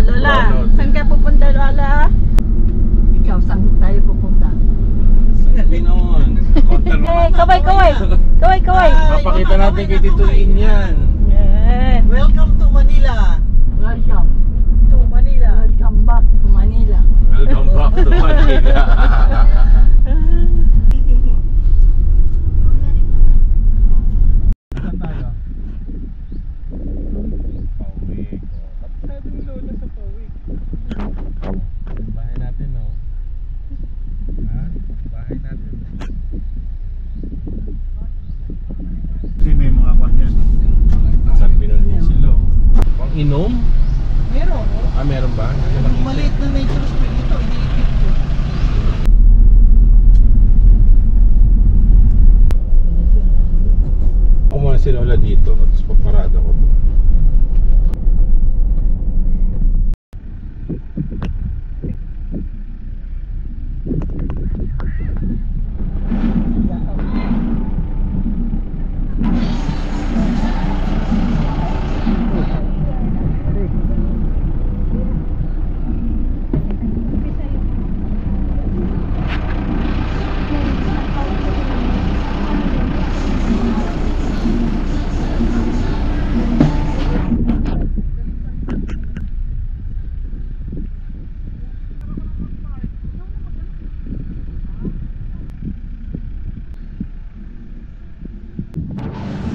Lola, saan ka pupunta, Lola? Ikaw, saan tayo pupunta? Binon. Kaway, kaway. Kaway, kaway. Papakita natin kay Tito Lin yan. Yan. Welcome to Manila. Welcome To Manila. Welcome back to Manila. Welcome back to Manila. Saan tayo? Pauwi. Sabi ni Lola sa pauwi. Bahay natin, no? Ha? Bahay natin. Kasi may mga kwan yan. Saan pinulhin sila? Pang inom? Meron. Ah, meron ba? Yung maliit na nature spring ito, iniipit ko. Ako muna si Lola dito, tapos paparada ko.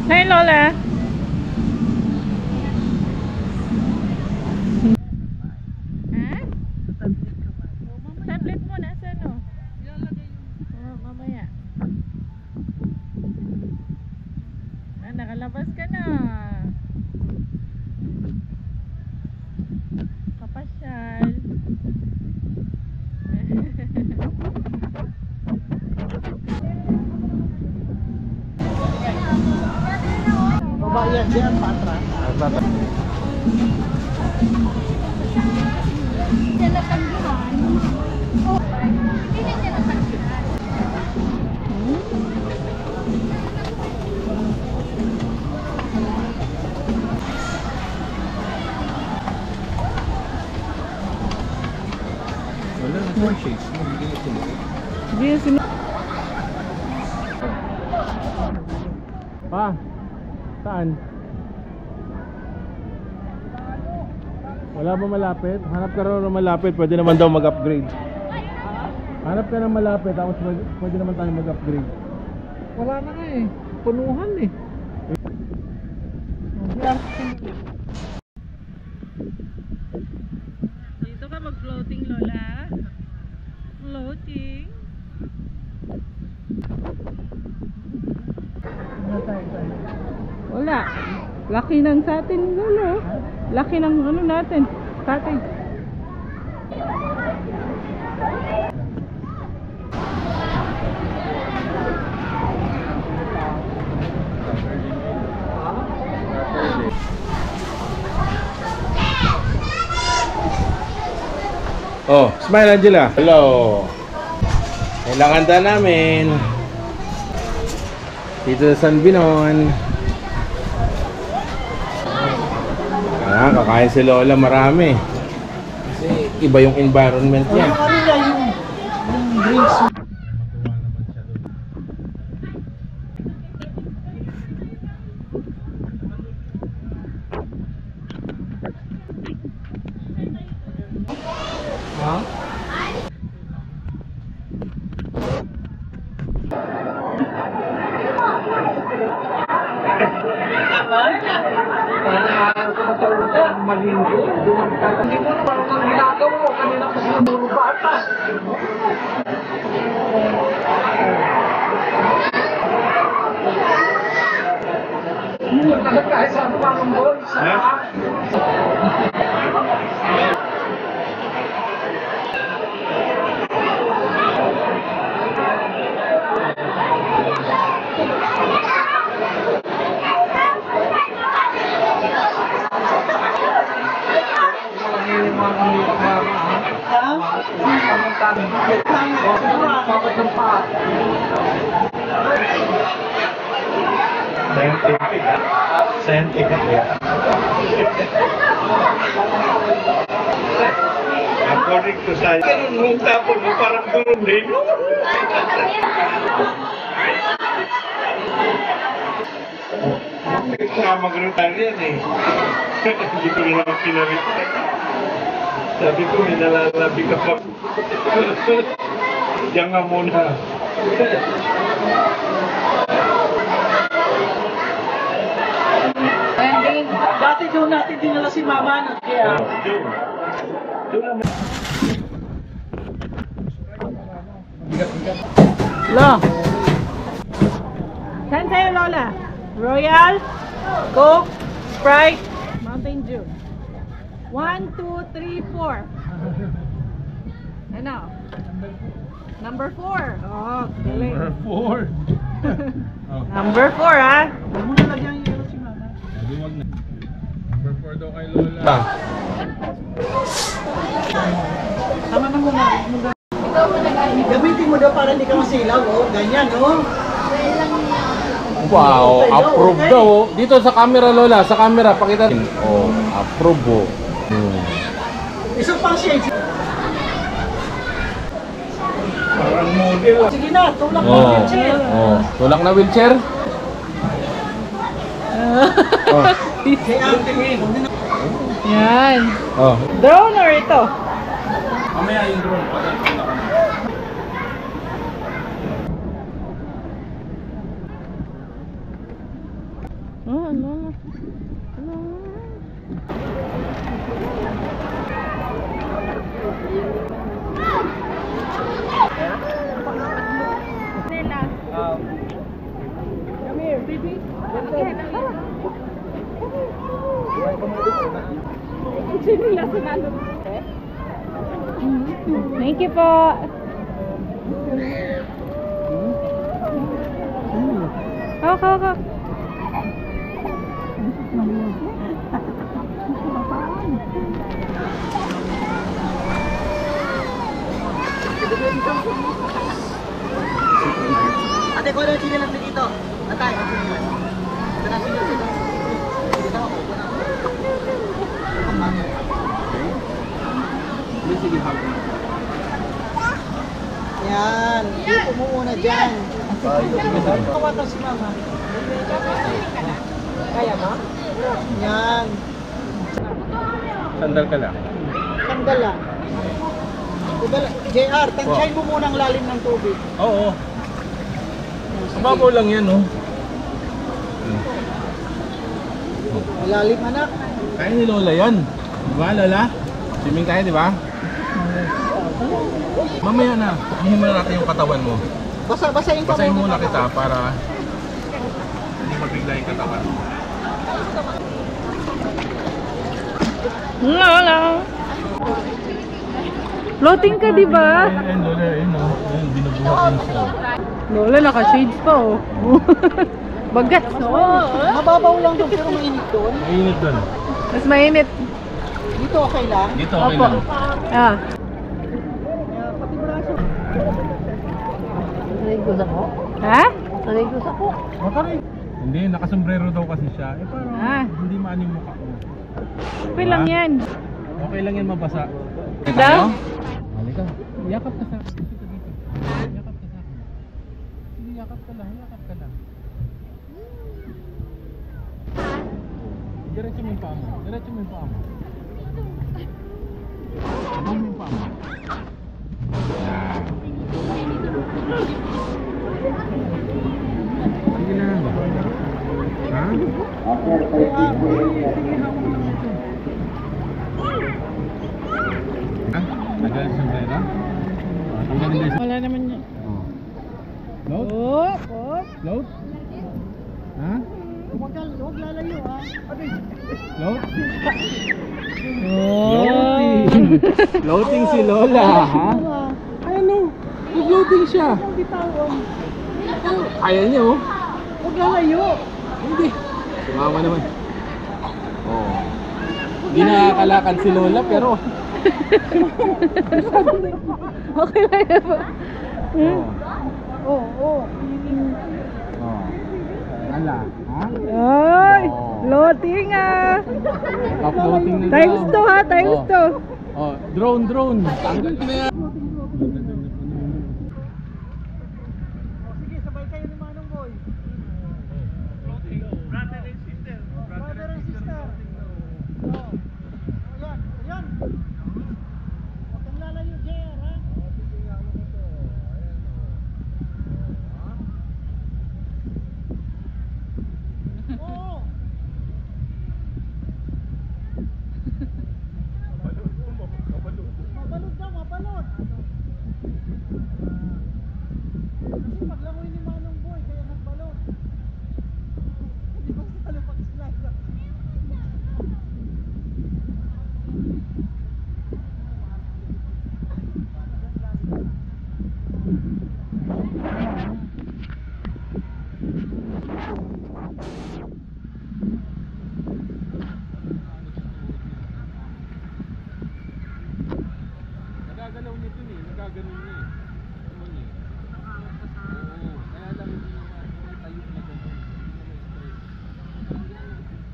Hey, Lola. Ha? Tablet mo, nasa no? Oh, mamaya. Ah, nakalabas ka na. Papasyal. Babayan siya, patra. Wala na 4 shades. Pa, saan? Wala ba malapit? Hanap ka rin ng malapit, pwede naman daw mag-upgrade. Hanap ka ng malapit, tapos pwede naman tayo mag-upgrade. Wala na nga eh. Punuhan eh. Dito ka mag-floating, Lola. Floating. Wala. Laki ng sa atin, Lolo. Laki ng ano natin. Sa atin. Oh, smile Angela. Hello. Kailangan ta namin. Dito sa San Binon. Ah, kakain si Lola marami. Kasi iba yung environment niya. Ano na yung drinks. Ha? Hindi mo naman ang ginagawa mo kanina pa sila mga bata. Nakakaya sa mga boys. Scientific, scientific. According to science. Ganun mong tapon mo, parang ganun din. Kasama ko lang yan eh. Hindi ko lang pinarit. Sabi ko, may nalalabi ka pa. Diyan nga muna. Dati doon natin dinala si Mama. Kaya... Lo. Saan sa'yo, Lola? Royal, Coke, Sprite, Mountain Dew. 1, 2, 3, 4. Ano? Number 4. Oh, galing. Number 4. Oh. Number 4, ha? Sabi wag na. Number 4 daw kay Lola. Tama na muna. Gamitin mo daw para hindi ka masilaw, oh. Ganyan, oh. Wow, approve daw. Oh. Dito sa camera, Lola, sa camera, pakita. Oh, approve oh. Isang pang shades. Parang model. Sige na, tulak mo Oh. yung wheelchair. Oh, tulak na wheelchair. Oh. Kaya ang tingin. Yan. Oh. Drone or ito? Mamaya yung drone. Oh, ano? Come here, baby. Thank you po. Ako. Ate, ko lang sila lang dito. Atay, ako nila. Ito sila dito. Dito ako. Yan. Dito mo muna dyan. Kawatan si Mama. Kaya mo? Yan. Sandal ka lang. Sandal lang. JR, tansyahin mo muna ang lalim ng tubig. Oo. Mababaw lang yan, oh. Malalim, anak. Kaya ni Lola yan. Diba, Lola? Swimming tayo, di ba? Mamaya na. Hihin muna natin yung katawan mo. Basahin ka Basahin muna kita para hindi mabigla yung katawan. Lola. Floating ka, di ba? Ayun, Lola, ayun, oh. Ayun, binubuhat din siya. Lola, naka-shades pa, oh. Bagat, oh. Mababaw lang doon, pero mainit doon. Mainit doon. Mas mainit. Dito okay lang. Dito, okay Opo. lang. Ah. Pati braso. Ha? Makaray. Hindi, nakasombrero daw kasi siya. Eh, parang Ah. hindi maan yung mukha ko. Okay lang yan. Okay lang yan mabasa. Daw? Halika. Yakap ka sa akin. Dito, dito. Yakap ka sa akin. Sige, yakap ka lang. Yakap ka lang. Diretso mo yung paa mo. Diretso mo yung paa mo. Diretso mo yung paa mo. Sige lang. Ha? Ha? Nagalit sa pera? Tanggalin din sa... Wala naman yan. Float? Oh, oh. Float? Ha? Huwag lalayo, ha? Float? Oh. Floating si Lola, ha? Ano? Floating siya. Kaya niyo, oh. Huwag lalayo. Hindi. Sumama naman. Oh. Hindi nakakalakad si Lola, pero... Okay lang yan po. Oh. Oo, oo. Oh. Ala, ha? Ay, Oh. floating ah. Naka-floating na Times daw. 2 ha, times Oh. 2. Oh, Drone. Sige, sabay kayo ni Manong Boy. Brother and sister. Brother and sister. Oh. Ayan. Huwag kang lalayo, JR, ha? Oo. Mabalot daw, mabalot. Kasi paglangoy ni Manong Boy, kaya nagbalot. Di ba sa talupak slide? Nagagalaw niya dun eh, nagaganon niya eh. Naman eh. Oo, kaya lang hindi niya tayo na gano'n. Hindi niya ma-stress.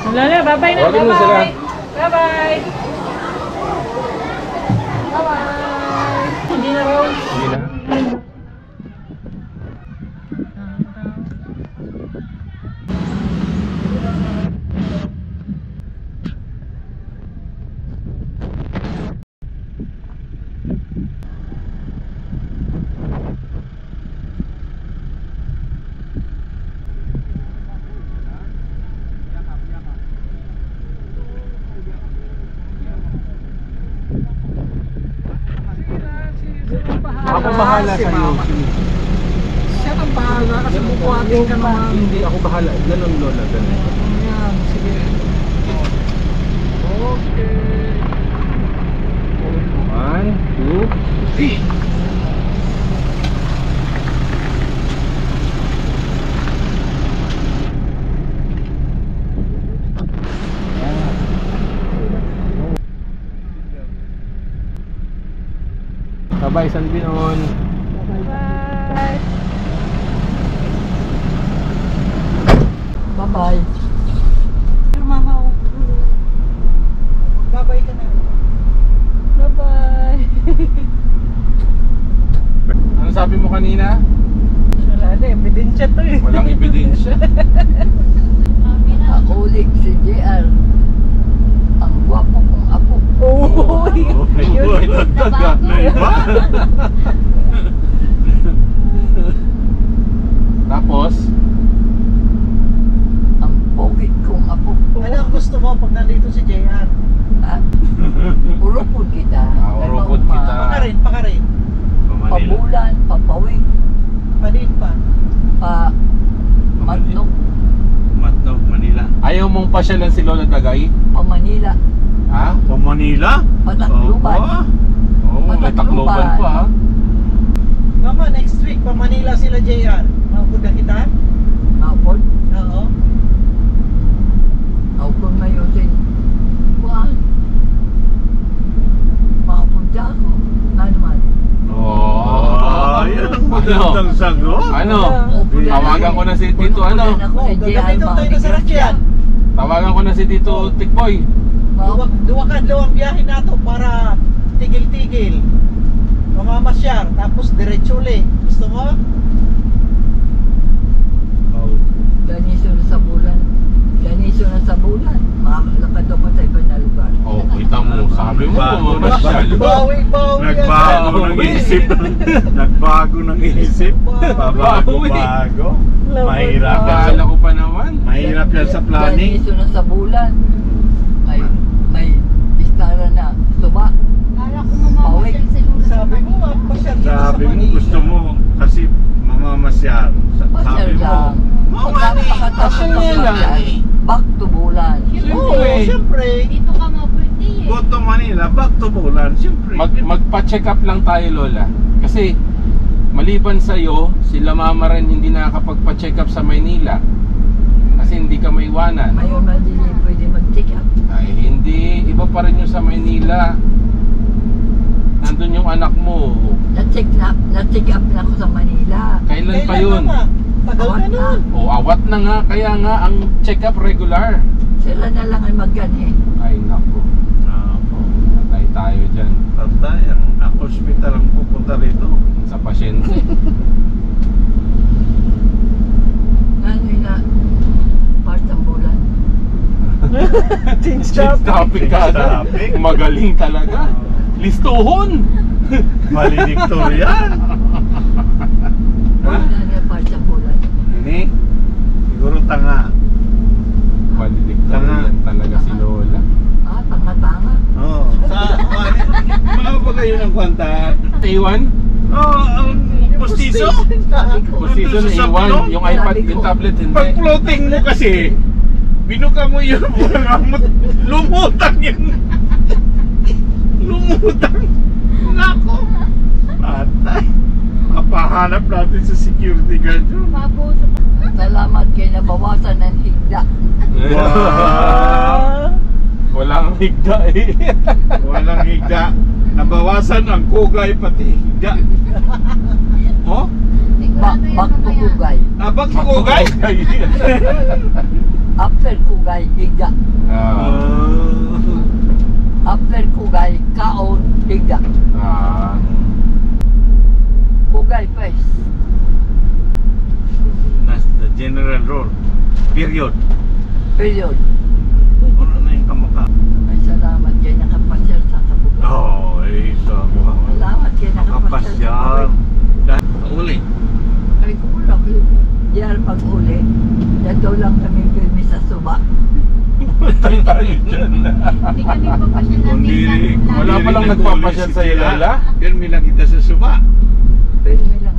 Wala na, bye-bye na. Tawagin mo sila. Bye-bye. Bye-bye. Bye-bye. Hindi na raw. Hindi na. nang bahala Si sa'yo. Mama. Siya nang bahala kasi bubuhatin ka naman. Hindi, ako bahala. Ganun, Lola, ganun. Yan, sige. Okay. 1, 2, 3. Bye-bye, San Binon. Bye. Bye-bye. Mama, bye-bye ka na. Bye-bye. Ano sabi mo kanina? Wala na, ebidensya to eh. Walang ebidensya. Ulit si JR. Ang gwapo kong apo. Oo, Uy, nagdaga na iba. Tapos, Ang pogi kong apo. Ano ang gusto mo pag nandito si JR? Ha? Urupod kita. urupod kita. Pakarin. Pabulan, papawing, palin pa. Matnog, Matnog, Manila. Ayaw mong pasyalan si Lola Tagay? pa Manila, Ha? Pa Manila? Patakluban. Oo, may Tacloban pa ha. Mama, next week pa Manila sila JR. Mapunta kita? Napod, Oo. napod ngayon din. Kuhaan. Makapunta ako. Na naman. Oh, yan ang magandang sagot. Ano? Tawagan ko na si Tito ano? Gagamitin tayo na sa rakyan. Tawagan ko na si Tito Tikboy. Duwakan ang biyahe nato para tigil-tigil. Mamamasyar, tapos diretso ulit. Gusto mo? Ganiso na sa bulan. Ganiso na sa bulan. Makakalakad ako sa ibang na lugar. Oh, kita mo. Sabi mo, mamasyal. Bawi Nagbago yan. ng isip. Nagbago ng isip. Bago. Mahirap yan. Akala ko pa naman. Mahirap yan sa planning. Ganiso na sa bulan. May istara na. Suba. Kala ko mamamasyal sa lulo. Sabi mo, mapasyal dito sa Sabi mo Manila. gusto mo kasi mamamasyal. Pasyal Sabi mo, lang. Pasyal niya lang. Back to bulan. Oo, siyempre. Dito ka ma-birthday eh. go to Manila, back to Bulan. Siyempre. Magpa-check up lang tayo, Lola. Kasi maliban sa iyo, sila mama rin hindi nakakapagpa-check up sa Maynila. Kasi hindi ka maiwanan. Ngayon man din pwede mag-check up. Ay, hindi. Iba pa rin yung sa Maynila. Nandun yung anak mo. Na-check up na ako sa Manila. Kailan pa Kailan, yun? Mama? Tagal Awat na nun. O, awat na nga. Kaya nga, ang check up regular. Sila na lang ang magganhi. Ay, naku. Natay tayo dyan. Tatay, ang hospital ang pupunta rito. Sa pasyente. Nanoy na part ng bulan. Change Change topic ka na. Topic. Magaling talaga. Listuhon! Valedictorian. Nanoy part ng bulan. Ini, siguro tanga. Valedictorian talaga si Lola. Tanga-tanga. Oh, mga ba kayo ng kwanta? A1? Oh, ang postizo. Position Nandun sa A1. sapilong? Yung iPad, yung tablet, hindi. Pag floating mo kasi, binuka mo yun, lumutang yun. Lumutang. Nako. Patay. Mapahanap natin sa security guard yun. Mabuso pa. Salamat kayo nabawasan ng higda. Wow. Walang higda eh. Walang higda. Nabawasan ang kugay pati higda. Oh? Back to kugay. Abang sa kugay? After kugay, higda. After kugay, kaon, higda. Kugay first. That's the general rule. Period. Period. Ano na yung kamukha? Ay, salamat kayo nakapasyal sa kabukay. Oh, sabi mo. Salamat kayo nakapasyal sa Nakapasyal. kabukay. Uli. Ay, kumulak yun. Diyan pag-uli, dito lang kami filmi sa suba. Patay tayo dyan. Hindi kami papasyal ng Kung dito. diri- Wala kung palang diri nagpapasyal nag-uli sa'yo, sila, Lola? Pirmi lang kita sa suba. Pero may lang.